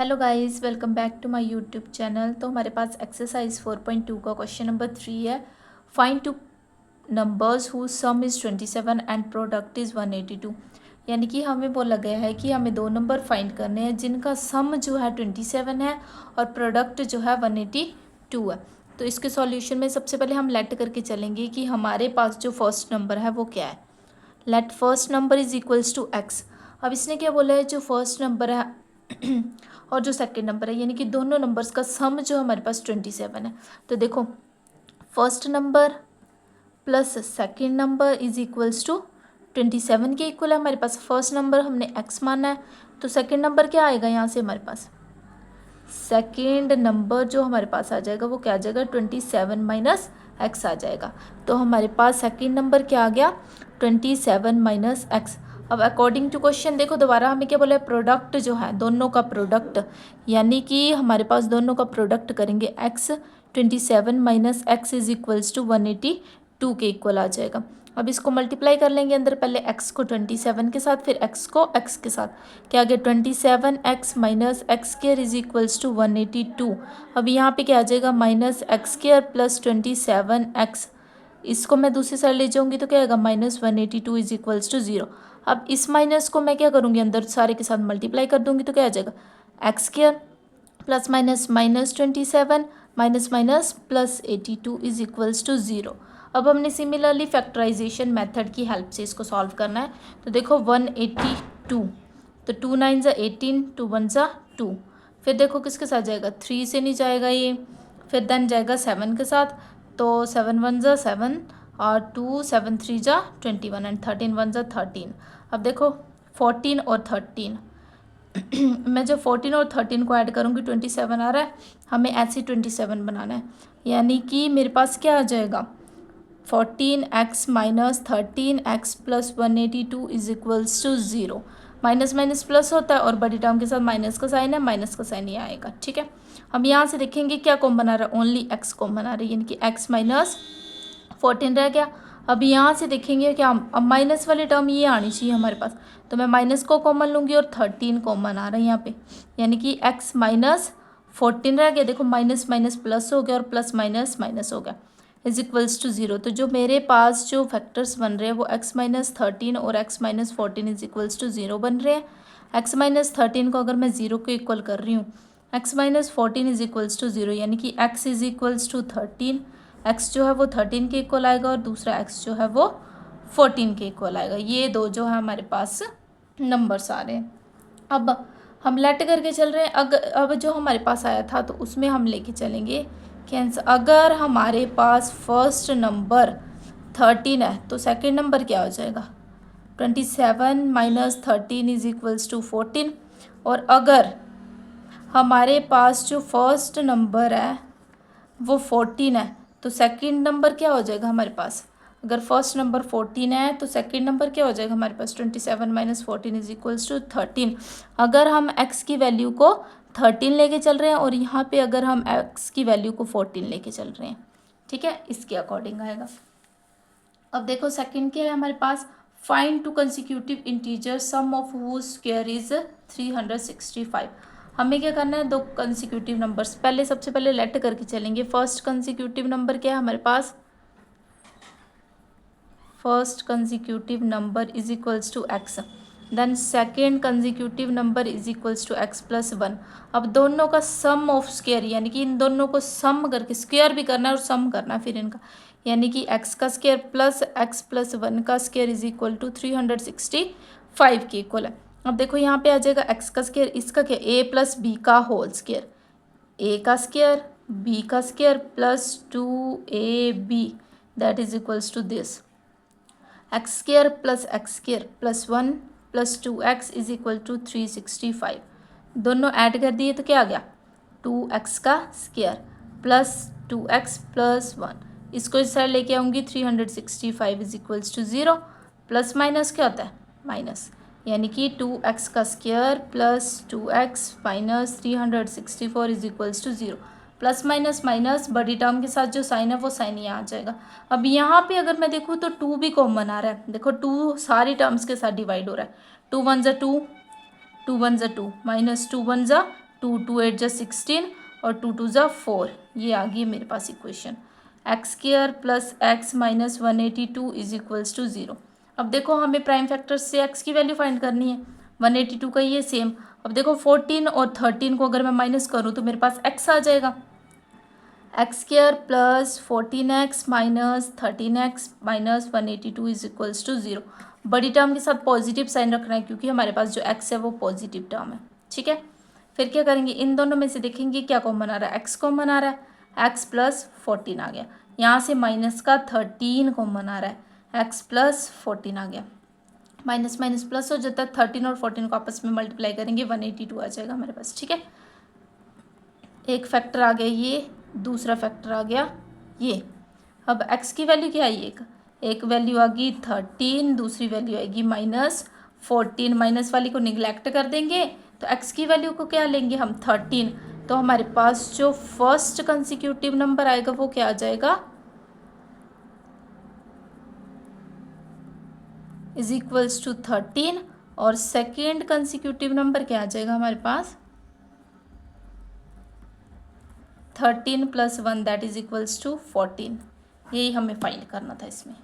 Hello guys, welcome back to my YouTube channel. तो हमारे पास exercise 4.2 का क्वेश्चन नंबर 3 है। Find two numbers who some is 27 and product is 182। यानी कि हमें बोला गया है कि हमें दो नंबर फाइंड करने हैं जिनका सम जो है 27 है और प्रोडक्ट जो है 182 है। तो इसके सॉल्यूशन में सबसे पहले हम लेट करके चलेंगे कि हमारे पास जो फर्स्ट नंबर है वो क्या है। Let first number is equals to X. अब इसने क्या बोला है, जो फर्स्ट नंबर है और जो सेकंड नंबर है, यानी कि दोनों नंबर्स का सम जो हमारे पास 27 है। तो देखो, first number plus second number is equals to 27 के इक्वल है हमारे पास। फर्स्ट नंबर हमने एक्स माना है, तो सेकंड नंबर क्या आएगा यहाँ से हमारे पास। सेकेंड नंबर जो हमारे पास आ जाएगा वो क्या आ जाएगा, 27 माइनस एक्स आ जाएगा। तो हमारे पास सेकेंड नंबर क्या आ गया, 27 माइनस एक्स। अब अकॉर्डिंग टू क्वेश्चन देखो दोबारा हमें क्या बोला है, प्रोडक्ट जो है दोनों का प्रोडक्ट, यानी कि हमारे पास दोनों का प्रोडक्ट करेंगे X 27 minus X is equals to 182 के इक्वल आ जाएगा। अब इसको मल्टीप्लाई कर लेंगे अंदर, पहले एक्स को 27 के साथ, फिर एक्स को एक्स के साथ, क्या आ गया 27 X minus X square is equals to 182। अब यहाँ पे क्या आ जाएगा, minus X square plus 27 X, इसको मैं दूसरी साइड ले जाऊँगी तो क्या आएगा, माइनस 182 इज इक्वल्स टू 0। अब इस माइनस को मैं क्या करूँगी, अंदर सारे के साथ मल्टीप्लाई कर दूँगी तो क्या आ जाएगा, X square plus minus minus 27 minus minus plus 82 is equals to 0। अब हमने सिमिलरली फैक्टराइजेशन मेथड की हेल्प से इसको सॉल्व करना है। तो देखो 182, तो 2 9 ज़ा 18, 2 1 ज़ा 2, फिर देखो किसके साथ जाएगा, 3 से नहीं जाएगा ये, फिर देन जाएगा 7 के साथ, तो 7 1 ज़ा 7 और 2 7 3 ज़ा 21 एंड 13 1 ज़ा 13। अब देखो 14 और 13 मैं जब 14 और 13 को ऐड करूँगी 27 आ रहा है, हमें ऐसे 27 बनाना है। यानी कि मेरे पास क्या आ जाएगा, 14x minus 13x plus 182 is equals to 0। Minus minus plus होता है और बड़ी टर्म के साथ माइनस का साइन है, माइनस का साइन ये आएगा। ठीक है, हम यहाँ से देखेंगे क्या कॉमन आ रहा है, ओनली x कॉमन आ रही है, यानी कि x माइनस 14 रह गया। अब यहाँ से देखेंगे क्या, अब माइनस वाली टर्म ये आनी चाहिए हमारे पास, तो मैं माइनस को कॉमन लूँगी और 13 कॉमन आ रहा है यहाँ पे, यानी कि x माइनस 14 रह गया। देखो माइनस माइनस प्लस हो गया और प्लस माइनस माइनस हो गया, इज इक्वल्स टू 0। तो जो मेरे पास जो फैक्टर्स बन रहे हैं वो x माइनस 13 और x minus 14 is equals to 0 बन रहे हैं। x माइनस 13 को अगर मैं 0 को इक्वल कर रही हूँ, x minus 14 is equals to 0, यानी कि x is equals to 13, x जो है वो 13 के इक्वल आएगा और दूसरा x जो है वो 14 के इक्वल आएगा। ये दो जो है हमारे पास नंबर्स आ रहे हैं। अब हम लेट करके चल रहे हैं, अब जो हमारे पास आया था तो उसमें हम लेके चलेंगे कैंसर। अगर हमारे पास फर्स्ट नंबर 13 है तो सेकंड नंबर क्या हो जाएगा, 27 माइनस 13 इज इक्वल्स टू 14। और अगर हमारे पास जो फर्स्ट नंबर है वो 14 है तो सेकंड नंबर क्या हो जाएगा हमारे पास, अगर फर्स्ट नंबर 14 है तो सेकंड नंबर क्या हो जाएगा हमारे पास, 27 माइनस 14 इज इक्वल्स टू 13। अगर हम x की वैल्यू को 13 लेके चल रहे हैं और यहाँ पे अगर हम x की वैल्यू को 14 लेके चल रहे हैं, ठीक है, इसके अकॉर्डिंग आएगा। अब देखो सेकंड क्या है हमारे पास, find two consecutive integer sum of whose square is 365। हमें क्या करना है, दो कंसेक्यूटिव नंबर्स, पहले सबसे पहले लेट करके चलेंगे। फर्स्ट कंसेक्यूटिव नंबर क्या है हमारे पास, first consecutive number is equals to x, then second consecutive number is equals to x plus 1। अब दोनों का सम ऑफ स्क्वायर, यानी कि इन दोनों को सम करके स्क्वायर भी करना है और सम करना है फिर इनका, यानी कि एक्स का स्क्वायर प्लस एक्स प्लस 1 का स्क्वायर इज इक्वल टू 365 के इक्वल है। अब देखो यहाँ पे आ जाएगा एक्स का स्क्वायर, इसका क्या, ए प्लस बी का होल स्क्वायर, ए का स्क्वायर बी का square plus 2ab that is equals to this, X square plus 1 plus 2x is equal to 365। दोनों ऐड कर दिए तो क्या आ गया, 2x का स्क्र प्लस 2x प्लस 1, इसको इस साइड लेके आऊँगी 365 is equals to 0। Plus minus क्या होता है, माइनस, यानी कि 2x का square plus 2x minus 364 is equals to 0। Plus minus minus बड़ी टर्म के साथ जो साइन है वो साइन यहाँ आ जाएगा। अब यहाँ पे अगर मैं देखूँ तो 2 भी कॉमन आ रहा है, देखो 2 सारी टर्म्स के साथ डिवाइड हो रहा है, 2 1 ज़ा 2, 2 1 ज़ा 2 माइनस 2 1 ज़ा टू एट जा 16 और 2 जा 4, ये आ गई मेरे पास equation. X square plus x minus 182 is equals to 0। अब देखो हमें प्राइम फैक्टर्स से एक्स की वैल्यू फाइंड करनी है, 182 का ये सेम। अब देखो 14 और 13 को अगर मैं माइनस करूँ तो मेरे पास एक्स आ जाएगा। X square plus 14x minus 13x minus 182 is equals to 0। बड़ी टर्म के साथ पॉजिटिव साइन रखना है क्योंकि हमारे पास जो x है वो पॉजिटिव टर्म है, ठीक है। फिर क्या करेंगे, इन दोनों में से देखेंगे क्या कॉमन आ रहा है, x कॉमन आ रहा है, x प्लस 14 आ गया। यहाँ से माइनस का 13 कॉमन आ रहा है, x प्लस 14 आ गया। माइनस माइनस प्लस हो जाता है, 13 और 14 को आपस में मल्टीप्लाई करेंगे 182 आ जाएगा हमारे पास, ठीक है। एक फैक्टर आ गया ये, दूसरा फैक्टर आ गया ये। अब x की वैल्यू क्या आई, एक वैल्यू आ गई 13, दूसरी वैल्यू आएगी -14। माइनस वाली को निगलेक्ट कर देंगे तो x की वैल्यू को क्या लेंगे हम 13। तो हमारे पास जो फर्स्ट कंसिक्यूटिव नंबर आएगा वो क्या आ जाएगा, इज इक्वल्स टू 13। और सेकेंड कंसिक्यूटिव नंबर क्या आ जाएगा हमारे पास 13 + 1 दैट इज इक्वल्स टू 14। यही हमें फाइंड करना था इसमें।